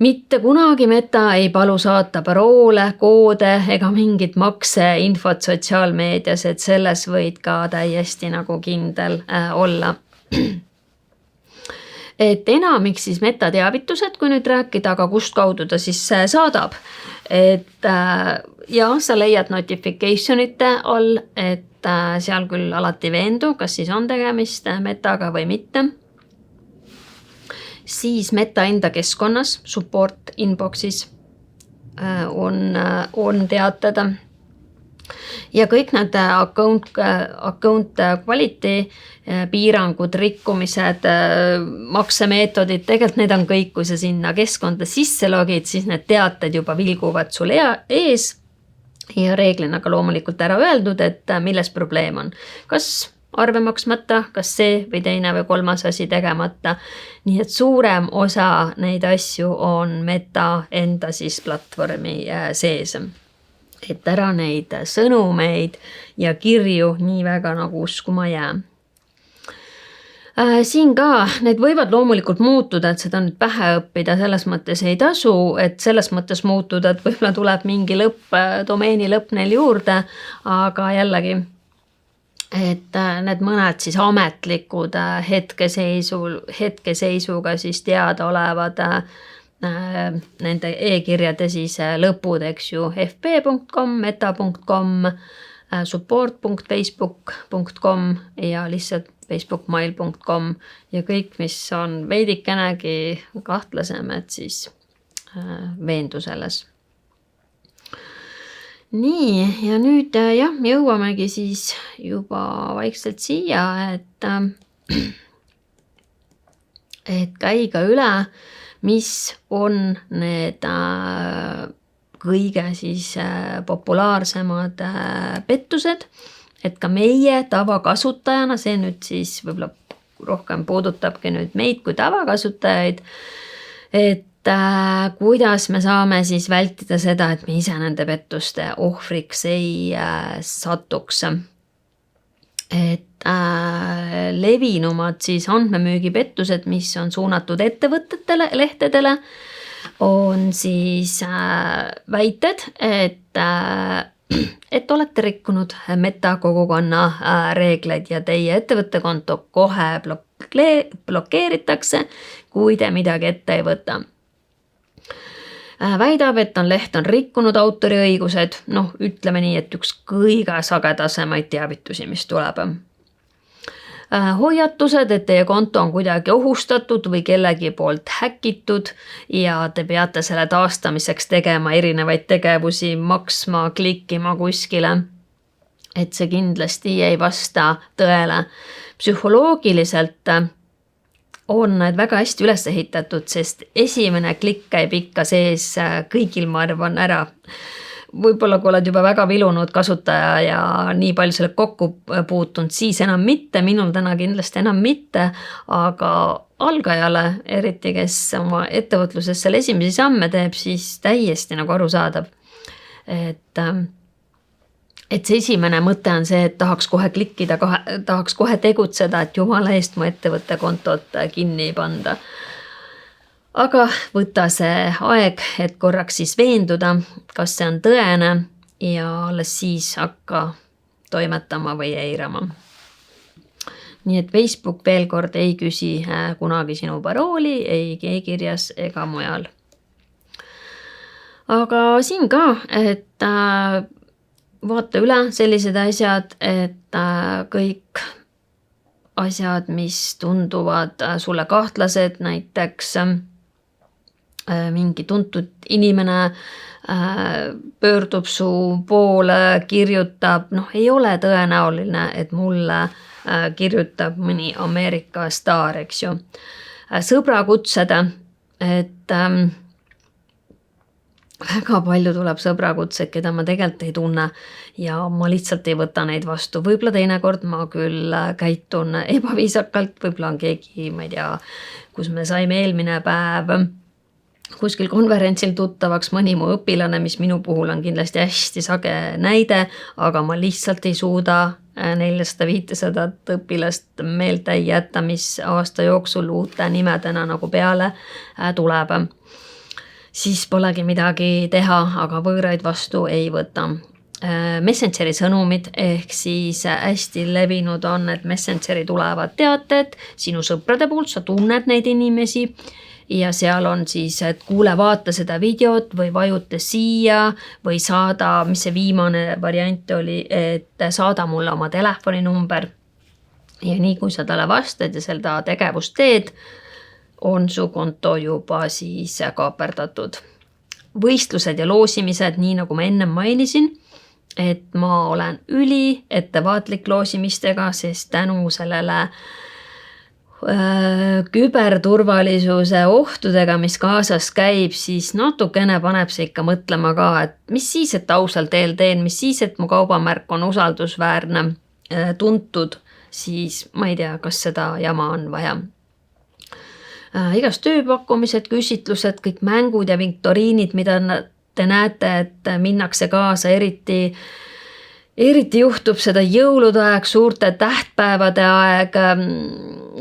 [SPEAKER 1] Mitte kunagi Meta ei palu saata paroole, koode ega mingit makseinfot sotsiaalmeedias, et selles võid ka täiesti nagu kindel olla. Et enamik siis Meta teavitused, kui nüüd rääkida, aga kust kaudu ta siis saadab. Et sa leiad notificationite all, et seal küll alati veendu, kas siis on tegemist Metaga või mitte. Siis Meta enda keskkonnas, support inboxis on teatada. ja kõik need account kvaliteedi piirangud, rikkumised, maksemeetodid, tegelikult need on kõik, kui sa sinna keskkonda sisse logid, siis need teated juba vilguvad sul ees ja reeglina ka loomulikult ära öeldud, et milles probleem on. Kas arve maksmata, kas see või teine või kolmas asi tegemata. Nii et suurem osa neid asju on Meta enda siis platvormi sees. Et ära neid sõnumeid ja kirju nii väga nagu uskuma jää. Siin ka, need võivad loomulikult muutuda, et seda nüüd pähe õppida, selles mõttes ei tasu, et selles mõttes muutuda, et võib-olla tuleb mingi domeeni lõpp neil juurde, aga jällegi, et need mõned siis ametlikud hetkeseisuga siis teada olevad nende e-kirjade siis lõpud, eks ju, fb.com, meta.com, support.facebook.com ja lihtsalt facebookmail.com ja kõik, mis on veidikenegi kahtlasem, et siis veendu selles. Nii, ja nüüd jah, jõuamegi siis juba vaikselt siia, et käiga üle, mis on need kõige siis populaarsemad pettused, et ka meie tavakasutajana, see nüüd siis võib-olla rohkem puudutabki nüüd meid kui tavakasutajaid, et kuidas me saame siis vältida seda, et me ise nende pettuste ohvriks ei satuks. Et levinumad siis andmemüügipettused, mis on suunatud ettevõtetele, lehtedele, on siis väited, et olete rikkunud Meta kogukonna reegleid ja teie ettevõtte konto kohe blokeeritakse, kui te midagi ette ei võta. Väidab, et leht on rikkunud autoriõigused, ütleme nii, et üks kõige sagedasemaid teavitusi, mis tuleb. Hoiatused, et teie konto on kuidagi ohustatud või kellegi poolt häkitud ja te peate selle taastamiseks tegema erinevaid tegevusi, maksma, klikkima kuskile. Et see kindlasti ei vasta tõele. Psühholoogiliselt on need väga hästi üles ehitatud, sest esimene klikk käib ikka sees kõigil, ma arvan, ära. Võib-olla kui oled juba väga vilunud kasutaja ja nii palju selle kokku puutunud, siis enam mitte, minul täna kindlasti enam mitte, aga algajale, eriti kes oma ettevõtluses selle esimesi samme teeb, siis täiesti nagu arusaadav. Et see esimene mõte on see, et tahaks kohe klikkida, tahaks kohe tegutseda, et jumala eest mu ettevõtte kontot kinni ei panda. Aga võta see aeg, et korraks siis veenduda, kas see on tõene ja alles siis hakka toimetama või eirama. Nii et Facebook veel kord ei küsi kunagi sinu parooli, ei e-kirjas ega mujal. Aga siin ka, et vaata üle sellised asjad, et kõik asjad, mis tunduvad sulle kahtlased, näiteks mingi tuntud inimene pöördub su poole, kirjutab, ei ole tõenäoline, et mulle kirjutab mõni Ameerika staar, eks ju. Sõbrakutsed, et väga palju tuleb sõbrakutseid, keda ma tegelikult ei tunne ja ma lihtsalt ei võta neid vastu. Võib-olla teinekord ma küll käitun ebaviisakalt, võib-olla on keegi, ma ei tea, kus me saime eelmine päev kuskil konverentsil tuttavaks mõni mu õpilane, mis minu puhul on kindlasti hästi sage näide, aga ma lihtsalt ei suuda 400-500 õpilast meelde ei jätta, mis aasta jooksul uute nimedena nagu peale tuleb. Siis polegi midagi teha, aga võõraid vastu ei võta. Messengeri sõnumid ehk siis hästi levinud on, et Messengeri tulevad teated sinu sõprade poolt, sa tunned neid inimesi ja seal on siis, et kuule, vaata seda videot või vajuta siia või saada, mis see viimane variant oli, et saada mulle oma telefoninumber. Ja nii kui sa talle vastad ja seda tegevust teed, on su konto juba siis kaaperdatud. Võistlused ja loosimised, nii nagu ma enne mainisin, et ma olen ettevaatlik loosimistega, sest tänu sellele küberturvalisuse ohtudega, mis kaasas käib, siis natukene paneb see ikka mõtlema ka, et mis siis, et ausal teel teen, mis siis, et mu kaubamärk on usaldusväärne, tuntud, siis ma ei tea, kas seda jama on vaja. Igast tööpakkumised, küsitlused, kõik mängud ja viktoriinid, mida te näete, et minnakse kaasa, eriti juhtub seda jõulude aeg, suurte tähtpäevade aeg,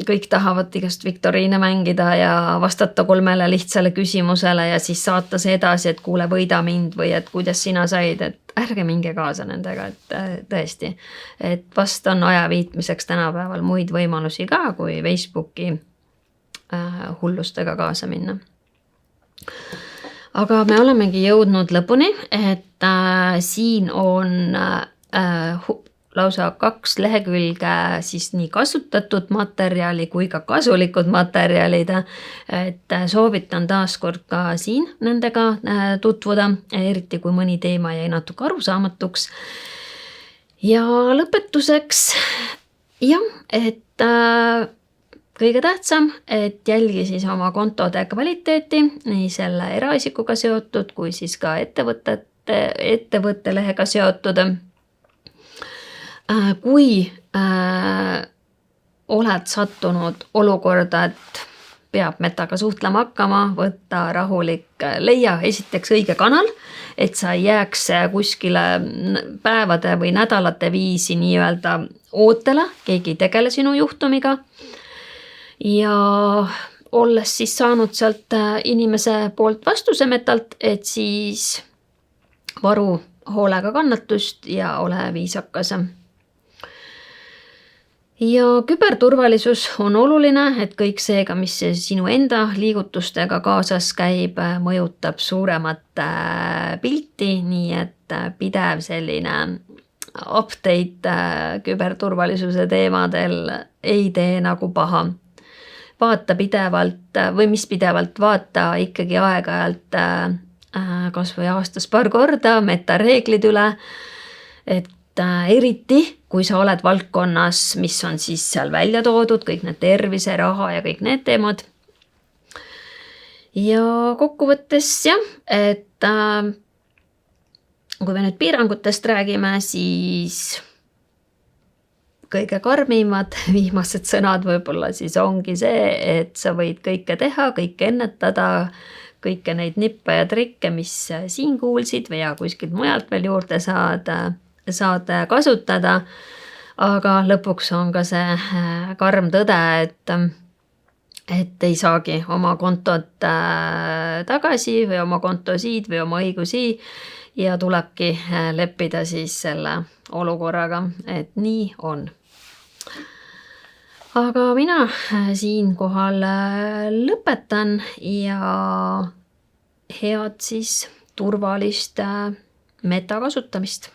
[SPEAKER 1] kõik tahavad igast viktoriine mängida ja vastata 3 lihtsale küsimusele ja siis saata see edasi, et kuule, võida mind või et kuidas sina said, et ärge minge kaasa nendega, et tõesti. Et vast on aja viitmiseks tänapäeval muid võimalusi ka, kui Facebooki hullustega kaasa minna. Aga me olemegi jõudnud lõpuni, et siin on lausa 2 lehekülge siis nii kasutatud materjali kui ka kasulikud materjalid, et soovitan taaskord ka siin nendega tutvuda, eriti kui mõni teema jäi natuke arusaamatuks. Ja lõpetuseks, et kõige tähtsam, et jälgi siis oma kontode kvaliteeti, nii selle eraisikuga seotud kui siis ka ettevõtte lehega seotud. Kui oled sattunud olukorda, et peab metaga suhtlema hakkama, võtta rahulik, leia esiteks õige kanal, et sa ei jääks kuskile päevade või nädalate viisi nii-öelda ootele, keegi ei tegele sinu juhtumiga. Ja olles siis saanud sealt inimese poolt vastuse metalt, et siis varu hoolega kannatust ja ole viisakas. Ja küberturvalisus on oluline, et kõik seega, mis sinu enda liigutustega kaasas käib, mõjutab suuremat pilti, nii et pidev selline update küberturvalisuse teemadel ei tee nagu paha. Vaata pidevalt või mis pidevalt vaata ikkagi aeg-ajalt kas või aastas paar korda metareeglid üle, et eriti, kui sa oled valdkonnas, mis on siis seal välja toodud, kõik need tervise, raha ja kõik need teemad. Ja kokkuvõttes et kui me nüüd piirangutest räägime, siis kõige karmimad viimased sõnad võib-olla siis ongi see, et sa võid kõike teha, kõike ennetada, kõike neid nippe ja trikke, mis siin kuulsid või kuskilt mujalt veel juurde saad kasutada, aga lõpuks on ka see karm tõde, et ei saagi oma kontot tagasi või oma kontosid või oma õigusi ja tulebki leppida siis selle olukorraga, et nii on. Aga mina siinkohal lõpetan ja head siis turvalist meta kasutamist.